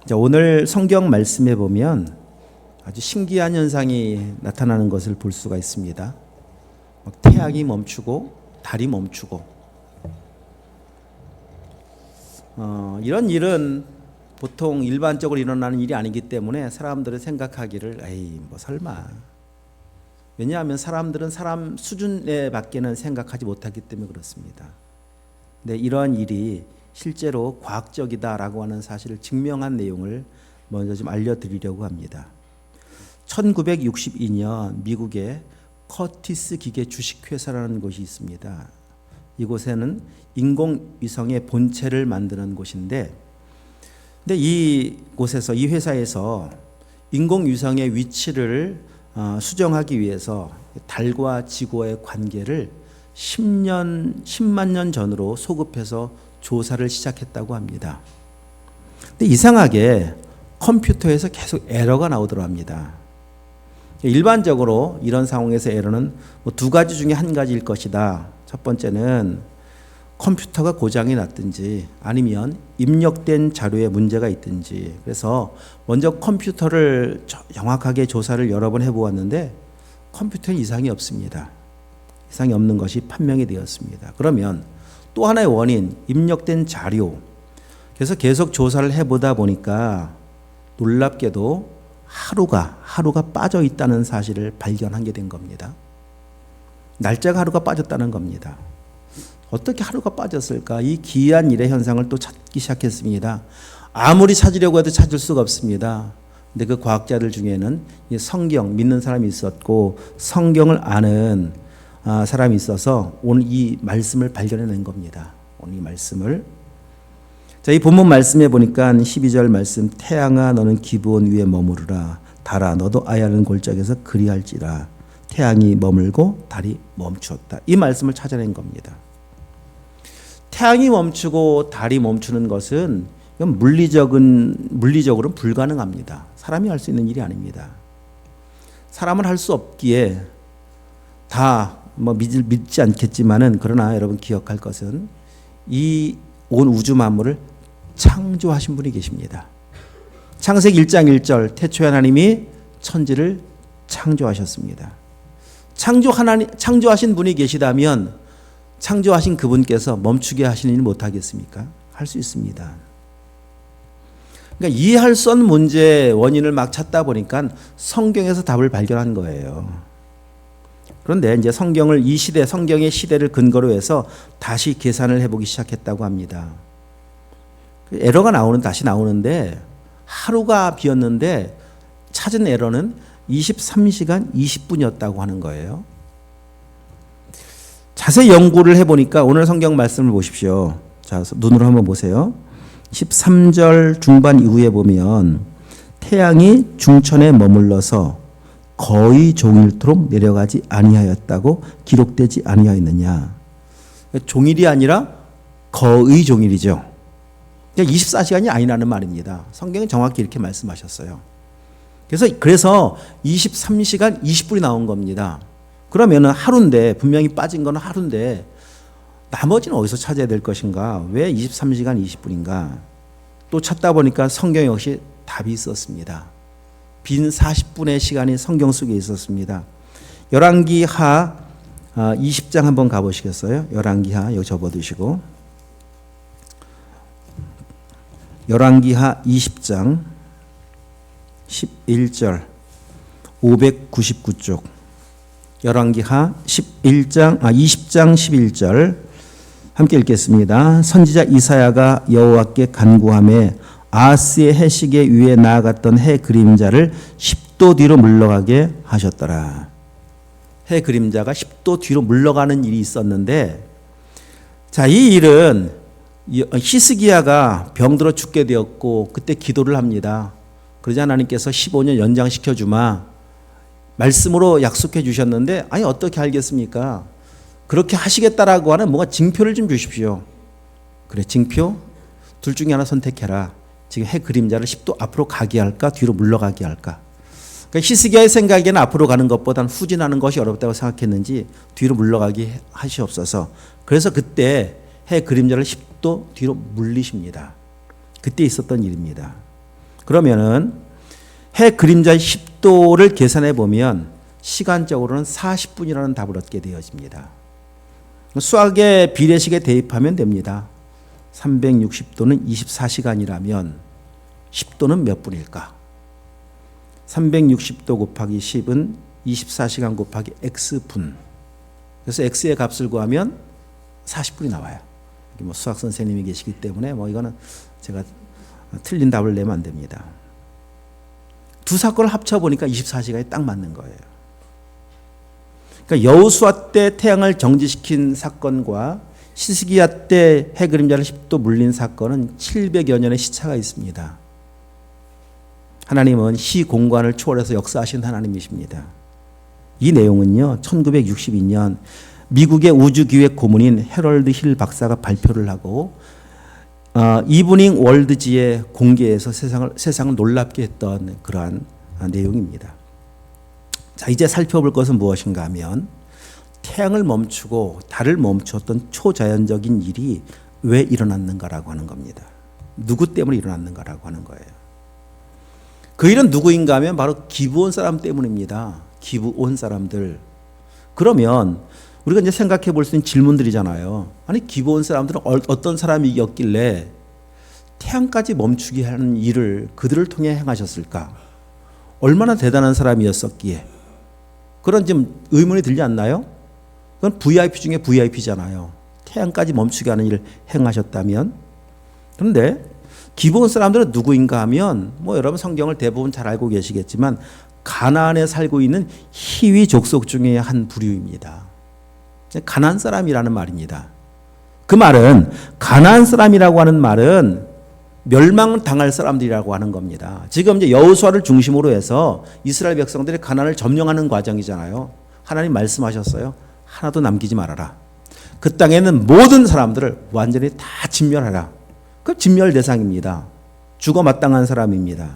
자, 오늘 성경 말씀에 보면 아주 신기한 현상이 나타나는 것을 볼 수가 있습니다. 태양이 멈추고 달이 멈추고 이런 일은 보통 일반적으로 일어나는 일이 아니기 때문에 사람들은 생각하기를 에이 뭐 설마. 왜냐하면 사람들은 사람 수준에 밖에는 생각하지 못하기 때문에 그렇습니다. 근데 이러한 일이 실제로 과학적이다라고 하는 사실을 증명한 내용을 먼저 좀 알려드리려고 합니다. 1962년 미국의 커티스 기계 주식회사라는 곳이 있습니다. 이곳에는 인공위성의 본체를 만드는 곳인데, 근데 이 회사에서 인공위성의 위치를 수정하기 위해서 달과 지구와의 관계를 10만 년 전으로 소급해서 조사를 시작했다고 합니다. 근데 이상하게 컴퓨터에서 계속 에러가 나오더라 합니다. 일반적으로 이런 상황에서 에러는 두 가지 중에 한 가지일 것이다. 첫 번째는 컴퓨터가 고장이 났든지 아니면 입력된 자료에 문제가 있든지, 그래서 먼저 컴퓨터를 정확하게 조사를 여러 번 해보았는데 컴퓨터에 이상이 없습니다. 이상이 없는 것이 판명이 되었습니다. 그러면 또 하나의 원인, 입력된 자료. 그래서 계속 조사를 해보다 보니까 놀랍게도 하루가 빠져 있다는 사실을 발견한 게 된 겁니다. 날짜가 하루가 빠졌다는 겁니다. 어떻게 하루가 빠졌을까? 이 기이한 일의 현상을 또 찾기 시작했습니다. 아무리 찾으려고 해도 찾을 수가 없습니다. 근데 그 과학자들 중에는 성경 믿는 사람이 있었고 성경을 아는 사람이 있어서 오늘 이 말씀을 발견해낸 겁니다. 오늘 이 말씀을. 자, 이 본문 말씀에 보니까 12절 말씀, 태양아 너는 기브온 위에 머무르라. 달아 너도 아야는 골짜기에서 그리할지라. 태양이 머물고 달이 멈추었다. 이 말씀을 찾아낸 겁니다. 태양이 멈추고 달이 멈추는 것은 이건 물리적으로는 불가능합니다. 사람이 할 수 있는 일이 아닙니다. 사람은 할 수 없기에 다 믿지 않겠지만은, 그러나 여러분 기억할 것은 이 온 우주 만물을 창조하신 분이 계십니다. 창세기 1장 1절 태초에 하나님이 천지를 창조하셨습니다. 창조하신 분이 계시다면 창조하신 그분께서 멈추게 하시는 일 못하겠습니까? 할 수 있습니다. 그러니까 이해할 수 없는 문제의 원인을 막 찾다 보니까 성경에서 답을 발견한 거예요. 그런데 이제 성경의 시대를 근거로 해서 다시 계산을 해보기 시작했다고 합니다. 에러가 다시 나오는데 하루가 비었는데 찾은 에러는 23시간 20분이었다고 하는 거예요. 자세히 연구를 해보니까 오늘 성경 말씀을 보십시오. 자, 눈으로 한번 보세요. 13절 중반 이후에 보면 태양이 중천에 머물러서 거의 종일토록 내려가지 아니하였다고 기록되지 아니하였느냐. 종일이 아니라 거의 종일이죠. 24시간이 아니라는 말입니다. 성경은 정확히 이렇게 말씀하셨어요. 그래서 23시간 20분이 나온 겁니다. 그러면 하루인데, 분명히 빠진 건 하루인데 나머지는 어디서 찾아야 될 것인가? 왜 23시간 20분인가? 또 찾다 보니까 성경 역시 답이 있었습니다. 빈 40분의 시간이 성경 속에 있었습니다. 열왕기하 20장 한번 가보시겠어요? 열왕기하 여기 접어두시고, 열왕기하 20장 11절 599쪽, 열왕기하 20장 11절 함께 읽겠습니다. 선지자 이사야가 여호와께 간구하며 아하스의 해시계 위에 나아갔던 해 그림자를 10도 뒤로 물러가게 하셨더라. 해 그림자가 10도 뒤로 물러가는 일이 있었는데, 자, 이 일은 히스기야가 병들어 죽게 되었고 그때 기도를 합니다. 그러자 하나님께서 15년 연장시켜 주마 말씀으로 약속해 주셨는데, 아니 어떻게 알겠습니까? 그렇게 하시겠다라고 하는 뭔가 징표를 좀 주십시오. 그래, 징표? 둘 중에 하나 선택해라. 지금 해 그림자를 10도 앞으로 가게 할까 뒤로 물러가게 할까? 그러니까 히스기야의 생각에는 앞으로 가는 것보다는 후진하는 것이 어렵다고 생각했는지 뒤로 물러가게 하시옵소서. 그래서 그때 해 그림자를 10도 뒤로 물리십니다. 그때 있었던 일입니다. 그러면은 해 그림자 10도를 계산해 보면 시간적으로는 40분이라는 답을 얻게 되어집니다. 수학의 비례식에 대입하면 됩니다. 360도는 24시간이라면 10도는 몇 분일까? 360도 곱하기 10은 24시간 곱하기 x분. 그래서 x의 값을 구하면 40분이 나와요. 뭐 수학 선생님이 계시기 때문에 뭐 이거는 제가 틀린 답을 내면 안 됩니다. 두 사건을 합쳐 보니까 24시간이 딱 맞는 거예요. 그러니까 여호수아 때 태양을 정지시킨 사건과 시스기야 때 해 그림자를 10도 물린 사건은 700여 년의 시차가 있습니다. 하나님은 시공간을 초월해서 역사하신 하나님이십니다. 이 내용은요, 1962년 미국의 우주기획 고문인 해럴드 힐 박사가 발표를 하고 이브닝 월드지에 공개해서 세상을 놀랍게 했던 그러한 내용입니다. 자, 이제 살펴볼 것은 무엇인가 하면 태양을 멈추고 달을 멈추었던 초자연적인 일이 왜 일어났는가라고 하는 겁니다. 누구 때문에 일어났는가라고 하는 거예요. 그 일은 누구인가 하면 바로 기브온 사람 때문입니다. 기브온 사람들. 그러면 우리가 이제 생각해 볼 수 있는 질문들이잖아요. 아니, 기브온 사람들은 어떤 사람이었길래 태양까지 멈추게 하는 일을 그들을 통해 행하셨을까? 얼마나 대단한 사람이었었기에? 그런 좀 의문이 들지 않나요? 그건 VIP 중에 VIP잖아요. 태양까지 멈추게 하는 일을 행하셨다면. 그런데 기브온 사람들은 누구인가 하면 뭐 여러분 성경을 대부분 잘 알고 계시겠지만 가나안에 살고 있는 히위 족속 중에 한 부류입니다. 가나안 사람이라는 말입니다. 그 말은 가나안 사람이라고 하는 말은 멸망당할 사람들이라고 하는 겁니다. 지금 이제 여호수아를 중심으로 해서 이스라엘 백성들이 가나안을 점령하는 과정이잖아요. 하나님 말씀하셨어요. 하나도 남기지 말아라. 그 땅에는 모든 사람들을 완전히 다 진멸하라. 그 진멸 대상입니다. 죽어 마땅한 사람입니다.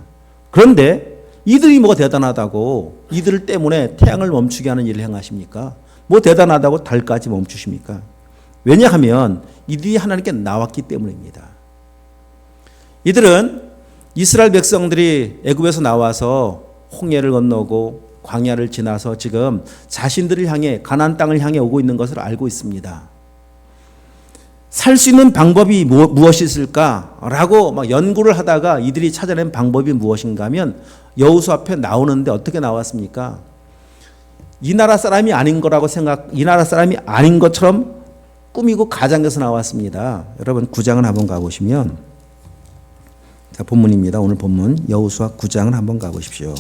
그런데 이들이 뭐가 대단하다고 이들 때문에 태양을 멈추게 하는 일을 행하십니까? 뭐 대단하다고 달까지 멈추십니까? 왜냐하면 이들이 하나님께 나왔기 때문입니다. 이들은 이스라엘 백성들이 애굽에서 나와서 홍해를 건너고 광야를 지나서 지금 자신들을 향해 가나안 땅을 향해 오고 있는 것을 알고 있습니다. 살 수 있는 방법이 무엇이 있을까라고 막 연구를 하다가 이들이 찾아낸 방법이 무엇인가 하면 여호수아 앞에 나오는데 어떻게 나왔습니까? 이 나라 사람이 아닌 거라고 이 나라 사람이 아닌 것처럼 꾸미고 가장해서 나왔습니다. 여러분 9장을 한번 가보시면, 자, 본문입니다. 오늘 본문 여호수아 9장을 한번 가보십시오.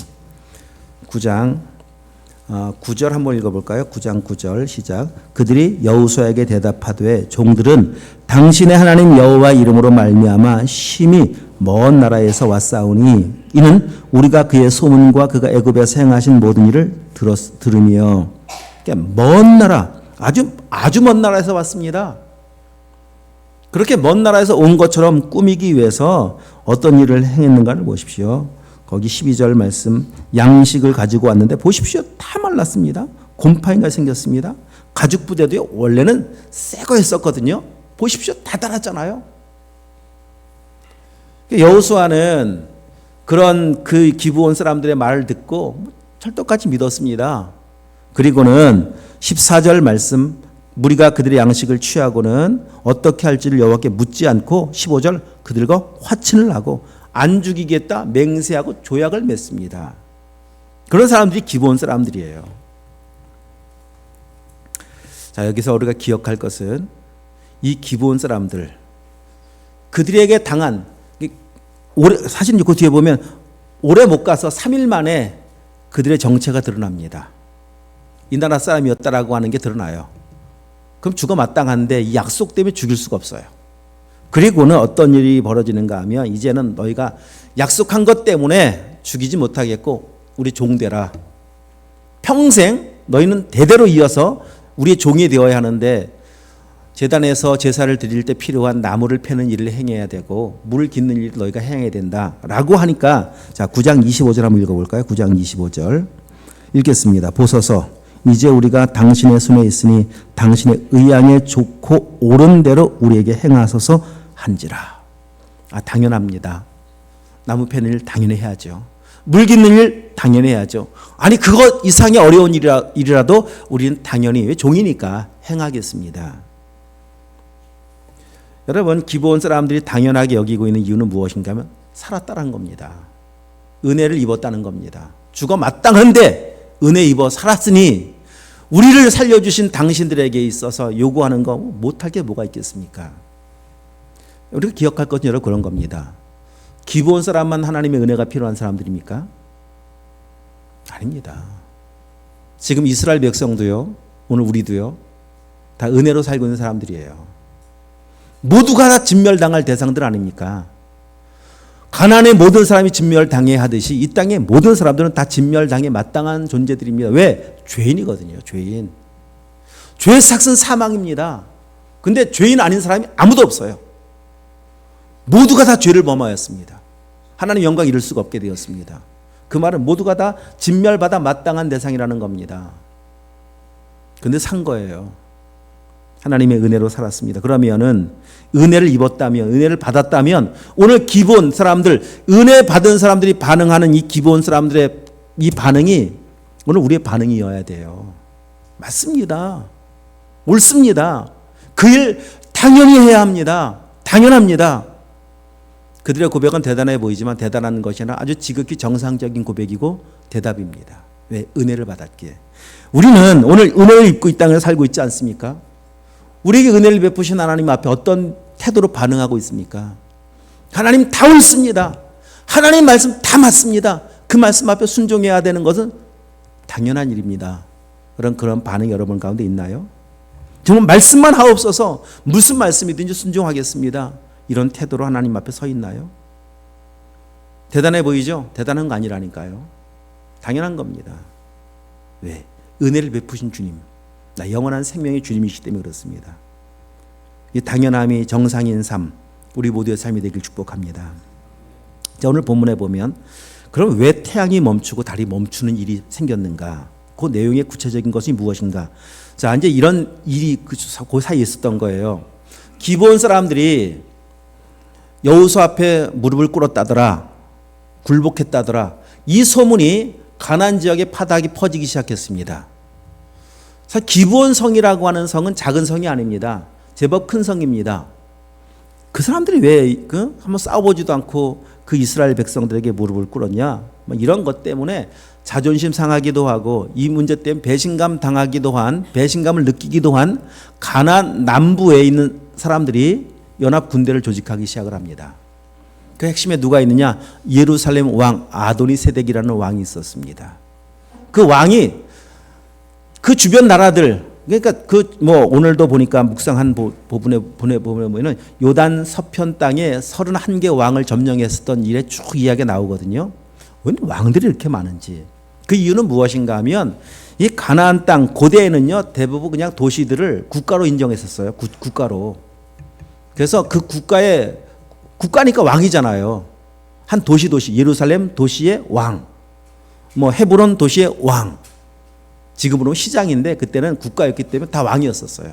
9장 9절 한번 읽어볼까요? 9장 9절 시작. 그들이 여호수아에게 대답하되 종들은 당신의 하나님 여호와 이름으로 말미암아 심히 먼 나라에서 왔사오니 이는 우리가 그의 소문과 그가 애굽에서 행하신 모든 일을 들으며. 그러니까 먼 나라, 아주 먼 나라에서 왔습니다. 그렇게 먼 나라에서 온 것처럼 꾸미기 위해서 어떤 일을 행했는가를 보십시오. 거기 12절 말씀, 양식을 가지고 왔는데 보십시오. 다 말랐습니다. 곰팡이가 생겼습니다. 가죽 부대도 원래는 새 거였었거든요. 보십시오. 다 달았잖아요. 여호수아는 그런 그 기브온 사람들의 말을 듣고 철떡같이 믿었습니다. 그리고는 14절 말씀, 무리가 그들의 양식을 취하고는 어떻게 할지를 여호와께 묻지 않고 15절 그들과 화친을 하고 안 죽이겠다 맹세하고 조약을 맺습니다. 그런 사람들이 기브온 사람들이에요. 자, 여기서 우리가 기억할 것은 이 기브온 사람들, 그들에게 당한, 사실 그 뒤에 보면 오래 못 가서 3일 만에 그들의 정체가 드러납니다. 이 나라 사람이었다라고 하는 게 드러나요. 그럼 죽어 마땅한데 이 약속 때문에 죽일 수가 없어요. 그리고는 어떤 일이 벌어지는가 하면 이제는 너희가 약속한 것 때문에 죽이지 못하겠고 우리 종되라. 평생 너희는 대대로 이어서 우리의 종이 되어야 하는데 제단에서 제사를 드릴 때 필요한 나무를 패는 일을 행해야 되고 물을 깃는 일을 너희가 행해야 된다라고 하니까, 자, 9장 25절 한번 읽어볼까요? 9장 25절 읽겠습니다. 보소서 이제 우리가 당신의 손에 있으니 당신의 의향에 좋고 옳은 대로 우리에게 행하소서 한지라. 당연합니다. 나무 패는 일 당연히 해야죠. 물 깃는 일 당연히 해야죠. 아니 그것 이상의 어려운 일이라도 우리는 당연히 종이니까 행하겠습니다. 여러분, 기브온 사람들이 당연하게 여기고 있는 이유는 무엇인가 하면 살았다는 겁니다. 은혜를 입었다는 겁니다. 죽어 마땅한데 은혜 입어 살았으니 우리를 살려주신 당신들에게 있어서 요구하는 거 못할 게 뭐가 있겠습니까? 우리가 기억할 것은 여러 그런 겁니다. 기브온 사람만 하나님의 은혜가 필요한 사람들입니까? 아닙니다. 지금 이스라엘 백성도요, 오늘 우리도요, 다 은혜로 살고 있는 사람들이에요. 모두가 다 진멸당할 대상들 아닙니까? 가나안의 모든 사람이 진멸당해야 하듯이 이 땅의 모든 사람들은 다 진멸당해 마땅한 존재들입니다. 왜? 죄인이거든요. 죄인. 죄의 삭은 사망입니다. 근데 죄인 아닌 사람이 아무도 없어요. 모두가 다 죄를 범하였습니다. 하나님 영광 이룰 수가 없게 되었습니다. 그 말은 모두가 다 진멸받아 마땅한 대상이라는 겁니다. 근데 산 거예요. 하나님의 은혜로 살았습니다. 그러면은 은혜를 입었다면, 은혜를 받았다면 오늘 기브온 사람들, 은혜 받은 사람들이 반응하는 이 기브온 사람들의 이 반응이 오늘 우리의 반응이어야 돼요. 맞습니다. 옳습니다. 그 일 당연히 해야 합니다. 당연합니다. 그들의 고백은 대단해 보이지만 대단한 것이 아니라 아주 지극히 정상적인 고백이고 대답입니다. 왜? 은혜를 받았기에. 우리는 오늘 은혜를 입고 이 땅에 살고 있지 않습니까? 우리에게 은혜를 베푸신 하나님 앞에 어떤 태도로 반응하고 있습니까? 하나님 다 옳습니다. 하나님 말씀 다 맞습니다. 그 말씀 앞에 순종해야 되는 것은 당연한 일입니다. 그런 반응이 여러분 가운데 있나요? 정말 말씀만 하옵소서, 무슨 말씀이든지 순종하겠습니다. 이런 태도로 하나님 앞에 서 있나요? 대단해 보이죠? 대단한 거 아니라니까요. 당연한 겁니다. 왜? 은혜를 베푸신 주님, 나 영원한 생명의 주님이시기 때문에 그렇습니다. 이 당연함이 정상인 삶, 우리 모두의 삶이 되길 축복합니다. 자, 오늘 본문에 보면 그럼 왜 태양이 멈추고 달이 멈추는 일이 생겼는가? 그 내용의 구체적인 것이 무엇인가? 자, 이제 이런 일이 그 사이에 있었던 거예요. 기브온 사람들이 여호수아 앞에 무릎을 꿇었다더라, 굴복했다더라. 이 소문이 가나안 지역의 파닥이 퍼지기 시작했습니다. 사실 기브온 성이라고 하는 성은 작은 성이 아닙니다. 제법 큰 성입니다. 그 사람들이 왜 한번 싸워보지도 않고 그 이스라엘 백성들에게 무릎을 꿇었냐? 이런 것 때문에 자존심 상하기도 하고 이 문제 때문에 배신감 당하기도 한, 배신감을 느끼기도 한 가나안 남부에 있는 사람들이 연합 군대를 조직하기 시작을 합니다. 그 핵심에 누가 있느냐? 예루살렘 왕 아도니세덱이라는 왕이 있었습니다. 그 왕이 그 주변 나라들, 그러니까 오늘도 보니까 묵상한 부분에 보면은 요단 서편 땅에 31개 왕을 점령했었던 일에 쭉 이야기가 나오거든요. 왜 왕들이 이렇게 많은지. 그 이유는 무엇인가 하면 이 가나안 땅 고대에는요, 대부분 그냥 도시들을 국가로 인정했었어요. 국가로. 그래서 그 국가니까 왕이잖아요. 한 도시 예루살렘 도시의 왕, 헤브론 도시의 왕. 지금으로 시장인데 그때는 국가였기 때문에 다 왕이었었어요.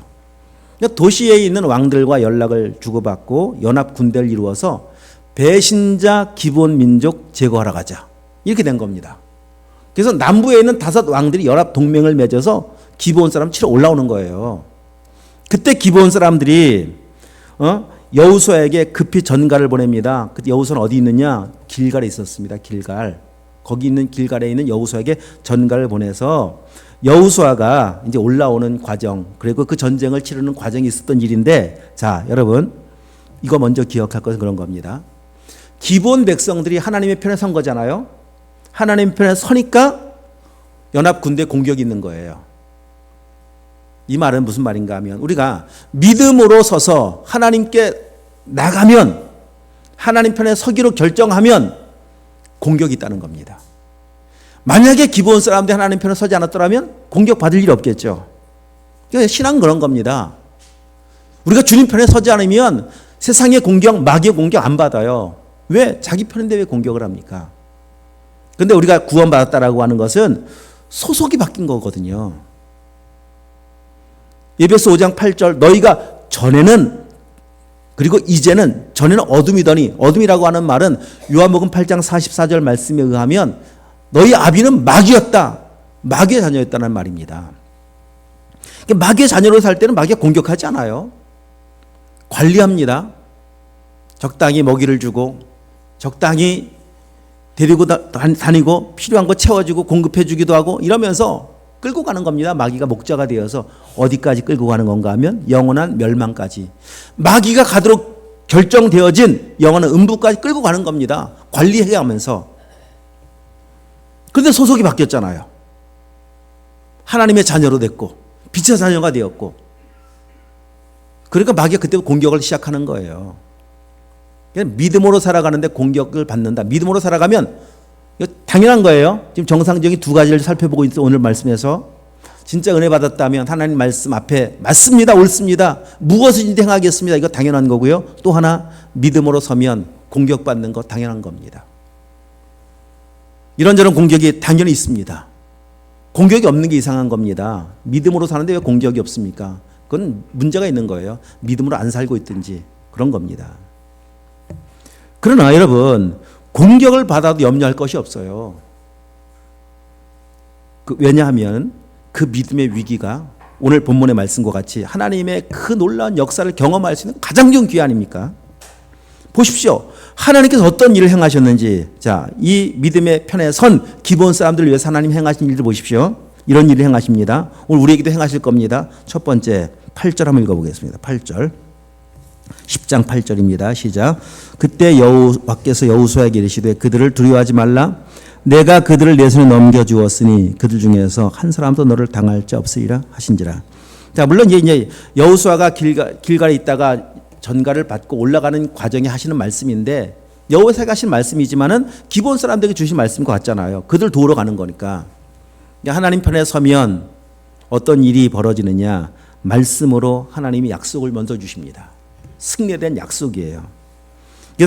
그러니까 도시에 있는 왕들과 연락을 주고받고 연합 군대를 이루어서 배신자 기브온 민족 제거하러 가자, 이렇게 된 겁니다. 그래서 남부에 있는 5 왕들이 연합 동맹을 맺어서 기브온 사람 치러 올라오는 거예요. 그때 기브온 사람들이 여호수아에게 급히 전가를 보냅니다. 그때 여호수아는 어디 있느냐? 길갈에 있었습니다. 길갈. 거기 있는 길갈에 있는 여호수아에게 전가를 보내서 여호수아가 이제 올라오는 과정, 그리고 그 전쟁을 치르는 과정이 있었던 일인데, 자, 여러분, 이거 먼저 기억할 것은 그런 겁니다. 기브온 백성들이 하나님의 편에 선 거잖아요. 하나님 편에 서니까 연합 군대 공격이 있는 거예요. 이 말은 무슨 말인가 하면 우리가 믿음으로 서서 하나님께 나가면, 하나님 편에 서기로 결정하면 공격이 있다는 겁니다. 만약에 기브온 사람들이 하나님 편에 서지 않았더라면 공격받을 일이 없겠죠. 그러니까 신앙은 그런 겁니다. 우리가 주님 편에 서지 않으면 세상의 공격, 마귀의 공격 안 받아요. 왜? 자기 편인데 왜 공격을 합니까? 그런데 우리가 구원받았다라고 하는 것은 소속이 바뀐 거거든요. 에베소 5장 8절, 너희가 전에는 그리고 이제는 전에는 어둠이더니, 어둠이라고 하는 말은 요한복음 8장 44절 말씀에 의하면 너희 아비는 마귀였다. 마귀의 자녀였다는 말입니다. 마귀의 자녀로 살 때는 마귀가 공격하지 않아요. 관리합니다. 적당히 먹이를 주고 적당히 데리고 다니고 필요한 거 채워주고 공급해 주기도 하고 이러면서 끌고 가는 겁니다. 마귀가 목자가 되어서 어디까지 끌고 가는 건가 하면 영원한 멸망까지. 마귀가 가도록 결정되어진 영원한 음부까지 끌고 가는 겁니다. 관리해 가면서. 그런데 소속이 바뀌었잖아요. 하나님의 자녀로 됐고 빛의 자녀가 되었고, 그러니까 마귀가 그때부터 공격을 시작하는 거예요. 믿음으로 살아가는데 공격을 받는다. 믿음으로 살아가면 당연한 거예요. 지금 정상적인 두 가지를 살펴보고 있어. 오늘 말씀에서 진짜 은혜 받았다면 하나님 말씀 앞에 맞습니다, 옳습니다, 무엇이든지 행하겠습니다, 이거 당연한 거고요. 또 하나, 믿음으로 서면 공격받는 거 당연한 겁니다. 이런저런 공격이 당연히 있습니다. 공격이 없는 게 이상한 겁니다. 믿음으로 사는데 왜 공격이 없습니까? 그건 문제가 있는 거예요. 믿음으로 안 살고 있든지 그런 겁니다. 그러나 여러분, 공격을 받아도 염려할 것이 없어요. 왜냐하면 그 믿음의 위기가 오늘 본문의 말씀과 같이 하나님의 그 놀라운 역사를 경험할 수 있는 가장 좋은 기회 아닙니까? 보십시오. 하나님께서 어떤 일을 행하셨는지. 자, 이 믿음의 편에 선 기본 사람들을 위해서 하나님 행하신 일을 보십시오. 이런 일을 행하십니다. 오늘 우리에게도 행하실 겁니다. 첫 번째 8절 한번 읽어보겠습니다. 8절. 10장 8절입니다. 시작. 그때 여호와께서 여호수아에게 이르시되 그들을 두려워하지 말라. 내가 그들을 내 손에 넘겨주었으니 그들 중에서 한 사람도 너를 당할 자 없으리라 하신지라. 자, 물론 이제 여호수아가 길갈에 있다가 전가를 받고 올라가는 과정에 하시는 말씀인데, 여호수아가 하신 말씀이지만은 기본 사람들에게 주신 말씀과 같잖아요. 그들 도우러 가는 거니까. 하나님 편에 서면 어떤 일이 벌어지느냐? 말씀으로 하나님이 약속을 먼저 주십니다. 승리에 대한 약속이에요.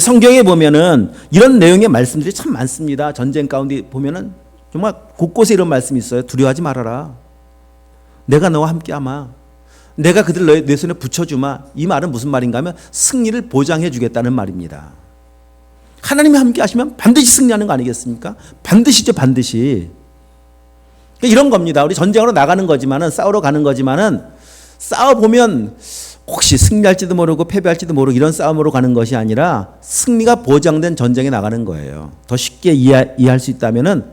성경에 보면은 이런 내용의 말씀들이 참 많습니다. 전쟁 가운데 보면은 정말 곳곳에 이런 말씀이 있어요. 두려워하지 말아라. 내가 너와 함께하마. 내가 그들 내 손에 붙여주마. 이 말은 무슨 말인가 하면 승리를 보장해 주겠다는 말입니다. 하나님이 함께 하시면 반드시 승리하는 거 아니겠습니까? 반드시죠, 반드시. 이런 겁니다. 우리 전쟁으로 나가는 거지만은, 싸우러 가는 거지만은, 싸워보면 혹시 승리할지도 모르고 패배할지도 모르고 이런 싸움으로 가는 것이 아니라 승리가 보장된 전쟁에 나가는 거예요. 더 쉽게 이해할 수 있다면은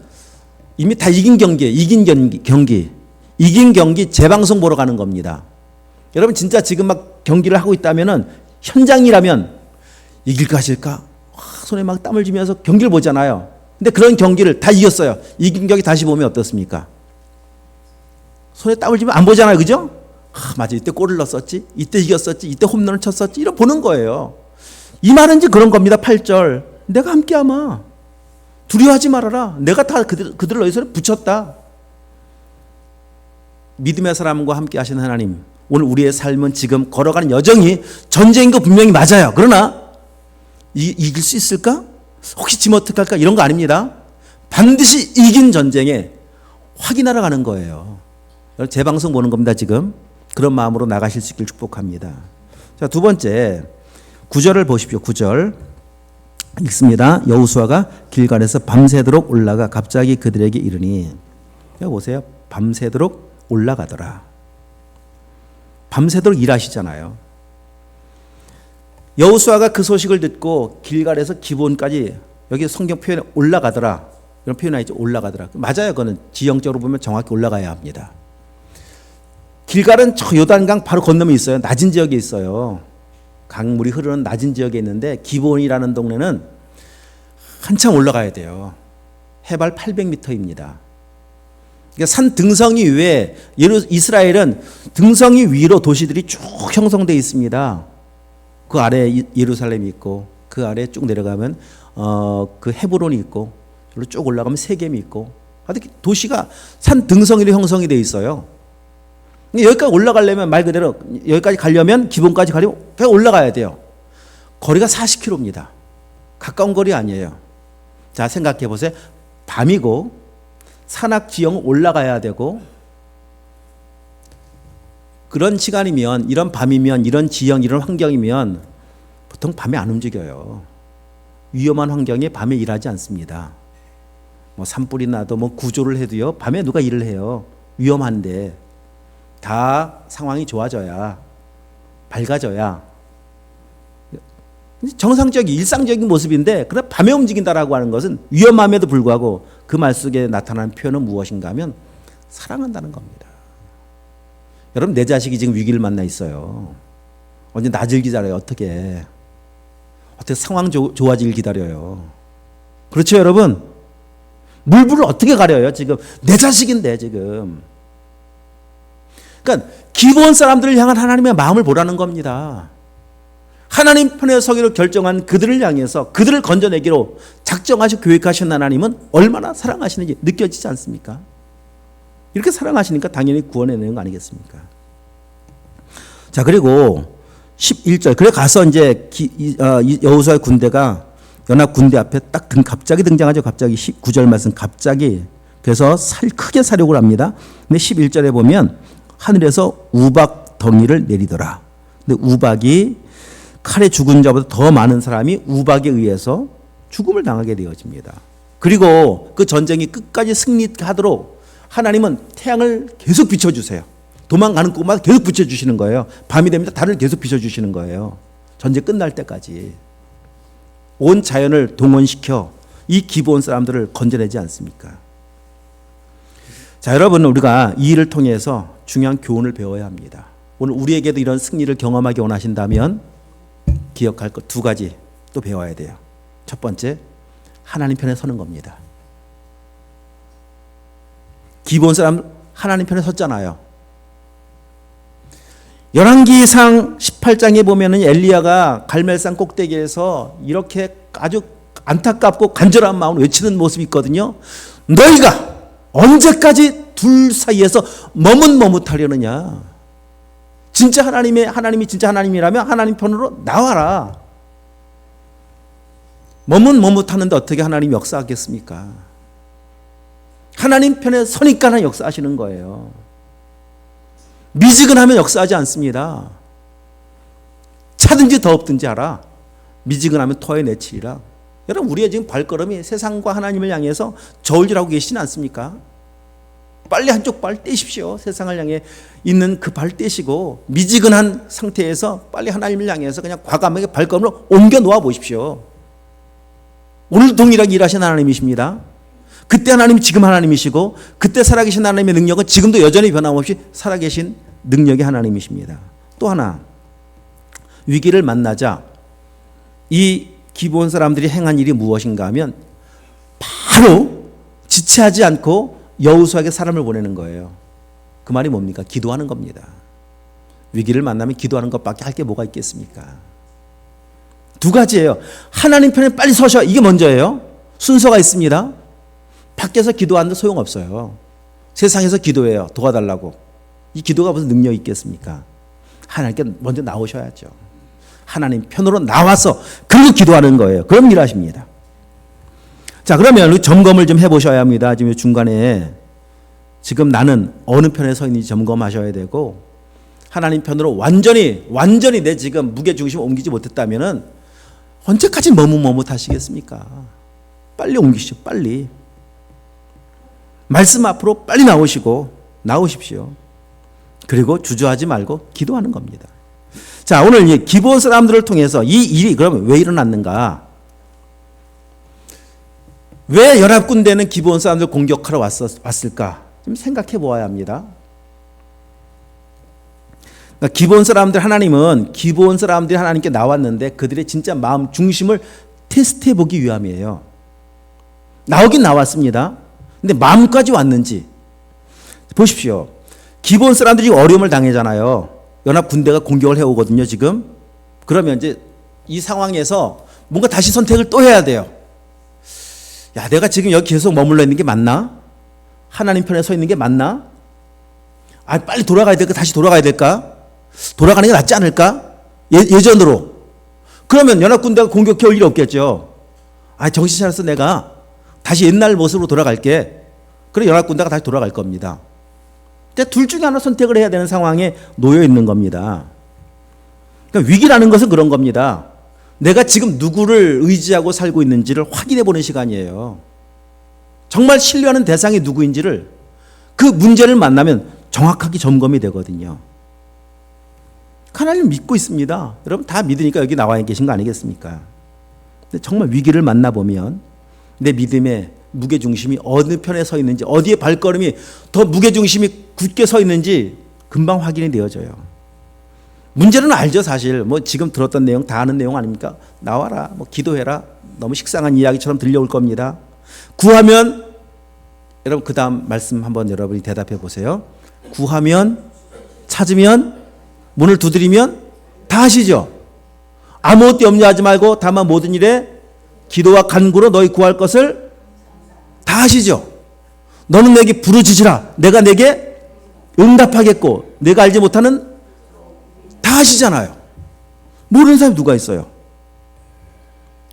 이미 다 이긴 경기 재방송 보러 가는 겁니다. 여러분 진짜 지금 막 경기를 하고 있다면은, 현장이라면 이길까 질까 손에 막 땀을 쥐면서 경기를 보잖아요. 근데 그런 경기를 다 이겼어요. 이긴 경기 다시 보면 어떻습니까? 손에 땀을 쥐면 안 보잖아요. 그죠? 맞아, 이때 골을 넣었었지, 이때 이겼었지, 이때 홈런을 쳤었지, 이런 보는 거예요. 이 말은 이제 그런 겁니다. 8절. 내가 함께하마. 두려워하지 말아라. 내가 다 그들을 너희 손에 붙였다. 믿음의 사람과 함께 하시는 하나님, 오늘 우리의 삶은 지금 걸어가는 여정이 전쟁인 거 분명히 맞아요. 그러나 이길 수 있을까? 혹시 지면 어떡할까? 이런 거 아닙니다. 반드시 이긴 전쟁에 확인하러 가는 거예요. 재방송 보는 겁니다. 지금 그런 마음으로 나가실 수 있길 축복합니다. 자, 두 번째 9절을 보십시오. 9절 읽습니다. 여호수아가 길갈에서 밤새도록 올라가 갑자기 그들에게 이르니, 여기 보세요. 밤새도록 올라가더라. 밤새도록 일하시잖아요. 여호수아가 그 소식을 듣고 길갈에서 기브온까지, 여기 성경 표현에 올라가더라 이런 표현이 있죠. 올라가더라. 맞아요. 그거는 지형적으로 보면 정확히 올라가야 합니다. 길갈은 저 요단강 바로 건너면 있어요. 낮은 지역에 있어요. 강물이 흐르는 낮은 지역에 있는데, 기브온이라는 동네는 한참 올라가야 돼요. 해발 800m입니다. 그러니까 산 등성이 위에, 이스라엘은 등성이 위로 도시들이 쭉 형성되어 있습니다. 그 아래 예루살렘이 있고, 그 아래 쭉 내려가면 그 헤브론이 있고, 여기로 쭉 올라가면 세겜이 있고, 도시가 산 등성이로 형성이 되어 있어요. 여기까지 올라가려면, 말 그대로 여기까지 가려면, 기본까지 가려면 그냥 올라가야 돼요. 거리가 40km입니다. 가까운 거리 아니에요. 자, 생각해 보세요. 밤이고 산악 지형 올라가야 되고, 그런 시간이면, 이런 밤이면, 이런 지형, 이런 환경이면 보통 밤에 안 움직여요. 위험한 환경에 밤에 일하지 않습니다. 뭐 산불이 나도 뭐 구조를 해도요, 밤에 누가 일을 해요. 위험한데. 다 상황이 좋아져야, 밝아져야 정상적인 일상적인 모습인데, 그래 밤에 움직인다라고 하는 것은 위험함에도 불구하고 그 말 속에 나타나는 표현은 무엇인가 하면 사랑한다는 겁니다. 여러분, 내 자식이 지금 위기를 만나 있어요. 언제 낮을 기다려요. 어떻게 상황 좋아지길 기다려요. 그렇죠, 여러분? 물불을 어떻게 가려요? 지금 내 자식인데 지금. 그러니까 기본 사람들을 향한 하나님의 마음을 보라는 겁니다. 하나님 편에 서기로 결정한 그들을 향해서 그들을 건져내기로 작정하시고 계획하신 하나님은 얼마나 사랑하시는지 느껴지지 않습니까? 이렇게 사랑하시니까 당연히 구원해내는 거 아니겠습니까? 자, 그리고 11절. 그래 가서 이제 여호수아의 군대가 연합 군대 앞에 딱 갑자기 등장하죠. 갑자기 19절 말씀 갑자기. 그래서 크게 사륙을 합니다. 근데 11절에 보면 하늘에서 우박 덩이를 내리더라. 근데 우박이 칼에 죽은 자보다 더 많은 사람이 우박에 의해서 죽음을 당하게 되어집니다. 그리고 그 전쟁이 끝까지 승리하도록 하나님은 태양을 계속 비춰주세요. 도망가는 곳마다 계속 비춰주시는 거예요. 밤이 됩니다. 달을 계속 비춰주시는 거예요. 전쟁 끝날 때까지. 온 자연을 동원시켜 이 기브온 사람들을 건져내지 않습니까? 자, 여러분, 우리가 이 일을 통해서 중요한 교훈을 배워야 합니다. 오늘 우리에게도 이런 승리를 경험하기 원하신다면 기억할 것 두 가지 또 배워야 돼요. 첫 번째, 하나님 편에 서는 겁니다. 기브온 사람 하나님 편에 섰잖아요. 열왕기상 18장에 보면은 엘리야가 갈멜산 꼭대기에서 이렇게 아주 안타깝고 간절한 마음으로 외치는 모습이 있거든요. 너희가 언제까지 둘 사이에서 머뭇머뭇하려느냐? 진짜 하나님이 진짜 하나님이라면 하나님 편으로 나와라. 머뭇머뭇하는데 어떻게 하나님이 역사하겠습니까? 하나님 편에 서니까 하나님 역사하시는 거예요. 미지근하면 역사하지 않습니다. 차든지 더없든지 하라. 미지근하면 토에 내치리라. 여러분, 우리의 지금 발걸음이 세상과 하나님을 향해서 저울질하고 계시진 않습니까? 빨리 한쪽 발 떼십시오. 세상을 향해 있는 그 발 떼시고 미지근한 상태에서 빨리 하나님을 향해서 그냥 과감하게 발걸음을 옮겨 놓아 보십시오. 오늘 동일하게 일하신 하나님이십니다. 그때 하나님이 지금 하나님이시고 그때 살아계신 하나님의 능력은 지금도 여전히 변함없이 살아계신 능력의 하나님이십니다. 또 하나, 위기를 만나자 이 기브온 사람들이 행한 일이 무엇인가 하면 바로 지체하지 않고 여호수아에게 사람을 보내는 거예요. 그 말이 뭡니까? 기도하는 겁니다. 위기를 만나면 기도하는 것밖에 할 게 뭐가 있겠습니까? 두 가지예요. 하나님 편에 빨리 서셔. 이게 먼저예요. 순서가 있습니다. 밖에서 기도하는데 소용없어요. 세상에서 기도해요. 도와달라고. 이 기도가 무슨 능력이 있겠습니까? 하나님께 먼저 나오셔야죠. 하나님 편으로 나와서 그리고 기도하는 거예요. 그런 일 하십니다. 자, 그러면 점검을 좀 해보셔야 합니다. 지금 중간에 지금 나는 어느 편에 서 있는지 점검하셔야 되고, 하나님 편으로 완전히 내 지금 무게중심을 옮기지 못했다면은 언제까지 머뭇머뭇하시겠습니까? 빨리 옮기시죠. 빨리. 말씀 앞으로 빨리 나오십시오. 그리고 주저하지 말고 기도하는 겁니다. 자, 오늘 이 기브온 사람들을 통해서 이 일이 그러면 왜 일어났는가? 왜 연합군대는 기브온 사람들 공격하러 왔을까? 좀 생각해 보아야 합니다. 그러니까 기브온 사람들이 하나님께 나왔는데 그들의 진짜 마음 중심을 테스트해 보기 위함이에요. 나오긴 나왔습니다. 근데 마음까지 왔는지 보십시오. 기브온 사람들이 어려움을 당하잖아요. 연합 군대가 공격을 해오거든요. 지금. 그러면 이제 이 상황에서 뭔가 다시 선택을 또 해야 돼요. 야, 내가 지금 여기 계속 머물러 있는 게 맞나? 하나님 편에 서 있는 게 맞나? 아, 빨리 돌아가야 될까? 다시 돌아가야 될까? 돌아가는 게 낫지 않을까? 예전으로. 그러면 연합군대가 공격해 올 일이 없겠죠. 아, 정신 차려서 내가 다시 옛날 모습으로 돌아갈게. 그래, 연합군대가 다시 돌아갈 겁니다. 근데 둘 중에 하나 선택을 해야 되는 상황에 놓여 있는 겁니다. 그러니까 위기라는 것은 그런 겁니다. 내가 지금 누구를 의지하고 살고 있는지를 확인해 보는 시간이에요. 정말 신뢰하는 대상이 누구인지를 그 문제를 만나면 정확하게 점검이 되거든요. 하나님 믿고 있습니다. 여러분 다 믿으니까 여기 나와 계신 거 아니겠습니까? 근데 정말 위기를 만나보면 내 믿음의 무게중심이 어느 편에 서 있는지, 어디에 발걸음이 더 무게중심이 굳게 서 있는지 금방 확인이 되어져요. 문제는 알죠, 사실. 뭐 지금 들었던 내용 다 아는 내용 아닙니까? 나와라, 뭐 기도해라. 너무 식상한 이야기처럼 들려올 겁니다. 구하면, 여러분 그 다음 말씀 한번 여러분이 대답해 보세요. 구하면, 찾으면, 문을 두드리면 다 하시죠. 아무것도 염려하지 말고 다만 모든 일에 기도와 간구로 너희 구할 것을 다 하시죠. 너는 내게 부르짖으라. 내가 내게 응답하겠고 내가 알지 못하는 다 하시잖아요. 모르는 사람이 누가 있어요?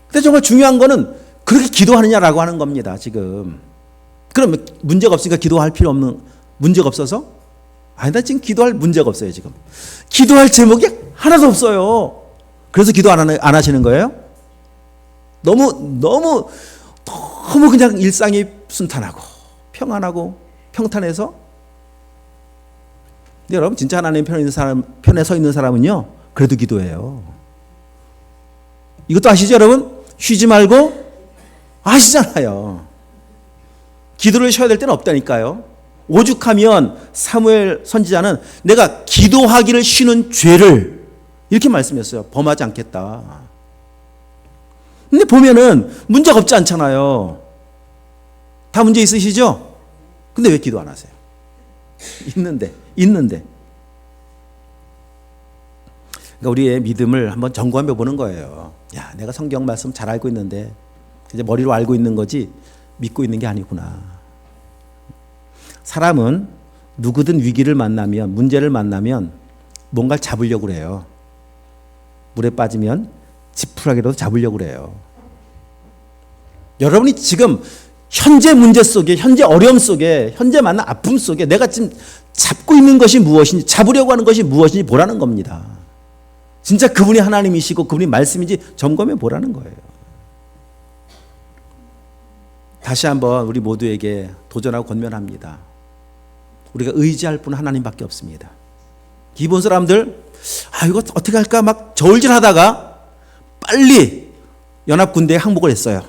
근데 정말 중요한 거는 그렇게 기도하느냐라고 하는 겁니다. 지금. 그럼 문제가 없으니까 기도할 필요 없는, 문제가 없어서? 아니, 나 지금 기도할 문제가 없어요, 지금. 기도할 제목이 하나도 없어요. 그래서 기도 안 하시는 거예요? 너무 그냥 일상이 순탄하고 평안하고 평탄해서. 근데 여러분 진짜 하나님 편에 서 있는 사람은요, 그래도 기도해요. 이것도 아시죠, 여러분? 쉬지 말고 아시잖아요. 기도를 쉬어야 될 때는 없다니까요. 오죽하면 사무엘 선지자는 내가 기도하기를 쉬는 죄를 이렇게 말씀했어요. 범하지 않겠다. 근데 보면은 문제가 없지 않잖아요. 다 문제 있으시죠? 근데 왜 기도 안 하세요? 있는데. 그러니까 우리의 믿음을 한번 점검해 보는 거예요. 야, 내가 성경 말씀 잘 알고 있는데 이제 머리로 알고 있는 거지 믿고 있는 게 아니구나. 사람은 누구든 위기를 만나면, 문제를 만나면 뭔가를 잡으려고 그래요. 물에 빠지면 지푸라기라도 잡으려고 그래요. 여러분이 지금 현재 문제 속에, 현재 어려움 속에, 현재 만난 아픔 속에 내가 지금 잡고 있는 것이 무엇인지, 잡으려고 하는 것이 무엇인지 보라는 겁니다. 진짜 그분이 하나님이시고 그분이 말씀인지 점검해 보라는 거예요. 다시 한번 우리 모두에게 도전하고 권면합니다. 우리가 의지할 분은 하나님밖에 없습니다. 기본 사람들, 이거 어떻게 할까 막 저울질 하다가 빨리 연합군대에 항복을 했어요.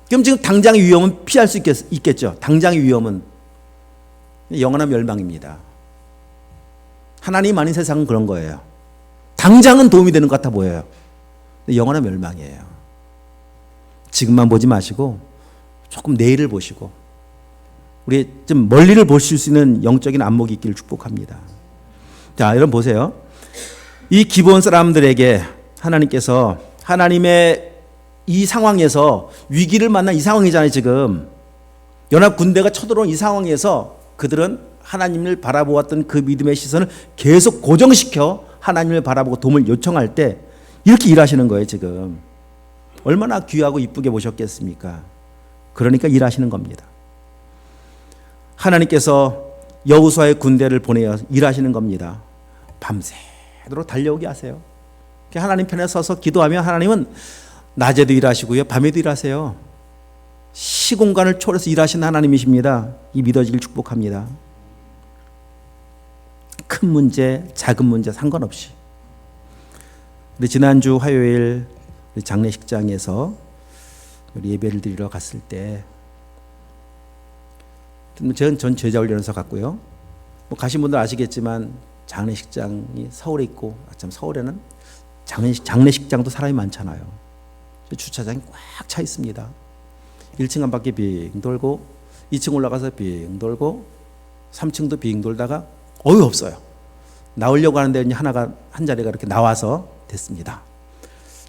그럼 지금 당장의 위험은 피할 수 있겠죠. 당장의 위험은 영원한 멸망입니다. 하나님 아닌 세상은 그런 거예요. 당장은 도움이 되는 것 같아 보여요. 영원한 멸망이에요. 지금만 보지 마시고 조금 내일을 보시고 우리 좀 멀리를 보실 수 있는 영적인 안목이 있기를 축복합니다. 자, 여러분 보세요. 이 기본 사람들에게 하나님께서 하나님의 이 상황에서 위기를 만난 이 상황이잖아요. 지금 연합 군대가 쳐들어온 이 상황에서 그들은 하나님을 바라보았던 그 믿음의 시선을 계속 고정시켜 하나님을 바라보고 도움을 요청할 때 이렇게 일하시는 거예요. 지금 얼마나 귀하고 이쁘게 보셨겠습니까? 그러니까 일하시는 겁니다. 하나님께서 여호수아의 군대를 보내어 일하시는 겁니다. 밤새도록 달려오게 하세요. 하나님 편에 서서 기도하면 하나님은 낮에도 일하시고요, 밤에도 일하세요. 시공간을 초월해서 일하시는 하나님이십니다. 이 믿어지길 축복합니다. 큰 문제, 작은 문제 상관없이. 우리 지난주 화요일 장례식장에서 우리 예배를 드리러 갔을 때, 전 제자훈련소 갔고요. 뭐 가신 분들 아시겠지만 장례식장이 서울에 있고, 참 서울에는 장례식장도 사람이 많잖아요. 주차장이 꽉 차 있습니다. 1층 한 바퀴 빙 돌고 2층 올라가서 빙 돌고 3층도 빙 돌다가 없어요. 나오려고 하는데 한 자리가 이렇게 나와서 됐습니다.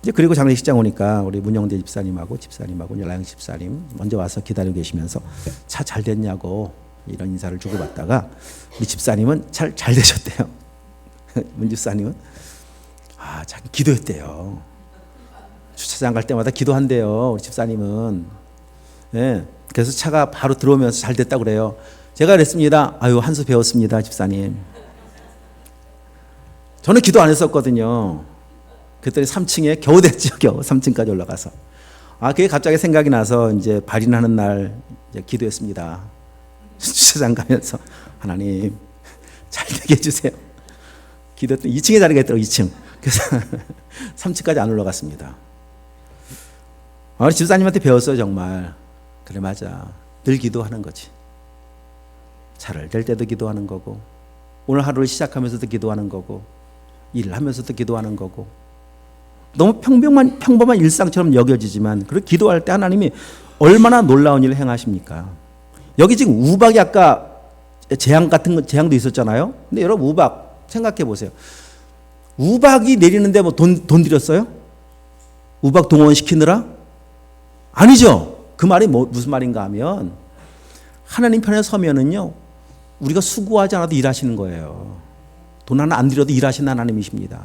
이제 그리고 장례식장 오니까 우리 문영대 집사님하고 라영 집사님 먼저 와서 기다리고 계시면서 차 잘 됐냐고 이런 인사를 주고받다가 우리 집사님은 잘 되셨대요. 문 집사님은 자기 기도했대요. 주차장 갈 때마다 기도한대요. 우리 집사님은. 네. 그래서 차가 바로 들어오면서 잘 됐다고 그래요. 제가 그랬습니다. 한 수 배웠습니다, 집사님. 저는 기도 안 했었거든요. 그랬더니 3층에 겨우 됐죠. 겨우 3층까지 올라가서. 그게 갑자기 생각이 나서 이제 발인하는 날 이제 기도했습니다. 주차장 가면서 하나님 잘 되게 해주세요. 기도했더니 2층에 자리가 있더라고요. 2층. 그래서 3층까지 안 올라갔습니다. 우리 집사님한테 배웠어요. 정말. 그래 맞아. 늘 기도하는 거지. 차를 댈 때도 기도하는 거고, 오늘 하루를 시작하면서도 기도하는 거고, 일을 하면서도 기도하는 거고, 너무 평범한 일상처럼 여겨지지만 그렇게 기도할 때 하나님이 얼마나 놀라운 일을 행하십니까? 여기 지금 우박이 아까 재앙 같은 거, 재앙도 있었잖아요. 근데 여러분 우박 생각해 보세요. 우박이 내리는데 뭐 돈 들였어요? 우박 동원 시키느라? 아니죠. 그 말이 무슨 말인가 하면 하나님 편에 서면은요, 우리가 수고하지 않아도 일하시는 거예요. 돈 하나 안 들여도 일하시는 하나님이십니다.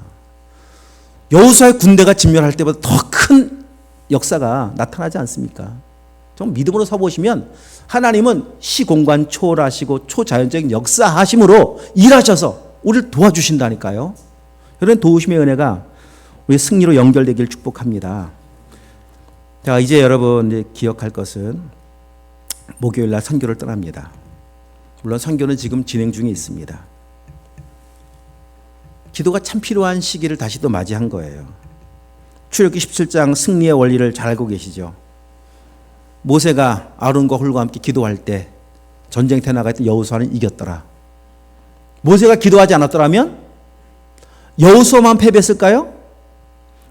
여호수아의 군대가 진멸할 때보다 더 큰 역사가 나타나지 않습니까? 좀 믿음으로 서보시면 하나님은 시공간 초월하시고 초자연적인 역사하심으로 일하셔서 우리를 도와주신다니까요. 그런 도우심의 은혜가 우리 승리로 연결되길 축복합니다. 자, 이제 여러분 이제 기억할 것은 목요일 날 선교를 떠납니다. 물론 선교는 지금 진행 중에 있습니다. 기도가 참 필요한 시기를 다시 또 맞이한 거예요. 출애굽기 17장 승리의 원리를 잘 알고 계시죠? 모세가 아론과 홀과 함께 기도할 때 전쟁터에 나가 있던 여호수아는 이겼더라. 모세가 기도하지 않았더라면 여호수아만 패배했을까요?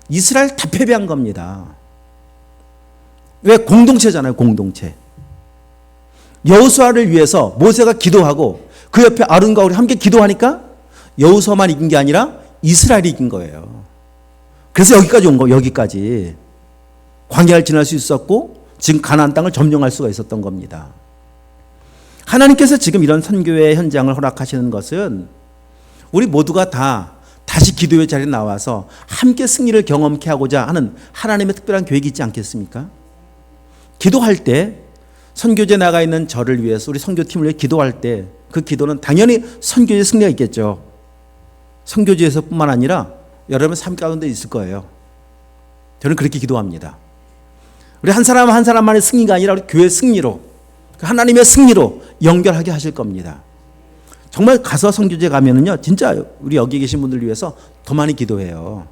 이스라엘 다 패배한 겁니다. 왜? 공동체잖아요. 공동체. 여호수아를 위해서 모세가 기도하고 그 옆에 아론과 홀이 함께 기도하니까 여호수아만 이긴 게 아니라 이스라엘이 이긴 거예요. 그래서 여기까지 온 거예요. 여기까지. 광야를 지날 수 있었고 지금 가나안 땅을 점령할 수가 있었던 겁니다. 하나님께서 지금 이런 선교의 현장을 허락하시는 것은 우리 모두가 다시 기도의 자리에 나와서 함께 승리를 경험케 하고자 하는 하나님의 특별한 계획이 있지 않겠습니까? 기도할 때 선교지에 나가 있는 저를 위해서 우리 선교팀을 위해 기도할 때 그 기도는 당연히 선교의 승리가 있겠죠. 선교지에서뿐만 아니라 여러분 삶 가운데 있을 거예요. 저는 그렇게 기도합니다. 우리 한 사람 한 사람만의 승리가 아니라 우리 교회 승리로, 하나님의 승리로 연결하게 하실 겁니다. 정말 가서 선교지에 가면은요, 진짜 우리 여기 계신 분들 위해서 더 많이 기도해요.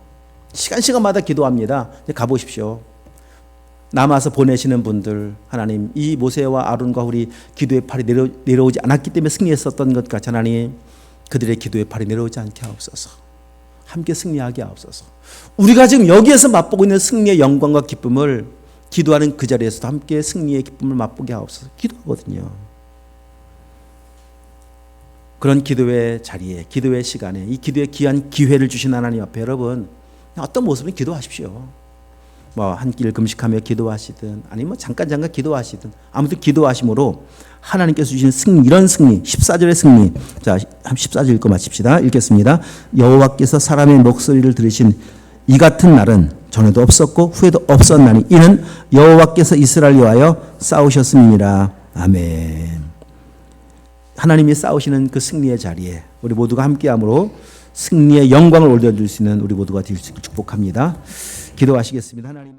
시간마다 기도합니다. 이제 가보십시오. 남아서 보내시는 분들, 하나님 이 모세와 아론과 우리 기도의 팔이 내려오지 않았기 때문에 승리했었던 것 같이 하나님 그들의 기도의 팔이 내려오지 않게 하옵소서. 함께 승리하게 하옵소서. 우리가 지금 여기에서 맛보고 있는 승리의 영광과 기쁨을 기도하는 그 자리에서도 함께 승리의 기쁨을 맛보게 하옵소서. 기도하거든요. 그런 기도의 자리에, 기도의 시간에, 이 기도의 귀한 기회를 주신 하나님 앞에 여러분 어떤 모습은 기도하십시오. 뭐 한 끼를 금식하며 기도하시든 아니면 잠깐 기도하시든 아무튼 기도하심으로 하나님께서 주신 승리, 이런 승리, 14절의 승리. 자, 14절 읽고 마칩시다. 읽겠습니다. 여호와께서 사람의 목소리를 들으신 이 같은 날은 전에도 없었고 후에도 없었나니 이는 여호와께서 이스라엘을 위하여 싸우셨음이니라. 아멘. 하나님이 싸우시는 그 승리의 자리에 우리 모두가 함께함으로 승리의 영광을 올려줄 수 있는 우리 모두가 될 수 있기를 축복합니다. 기도하시겠습니다. 하나님.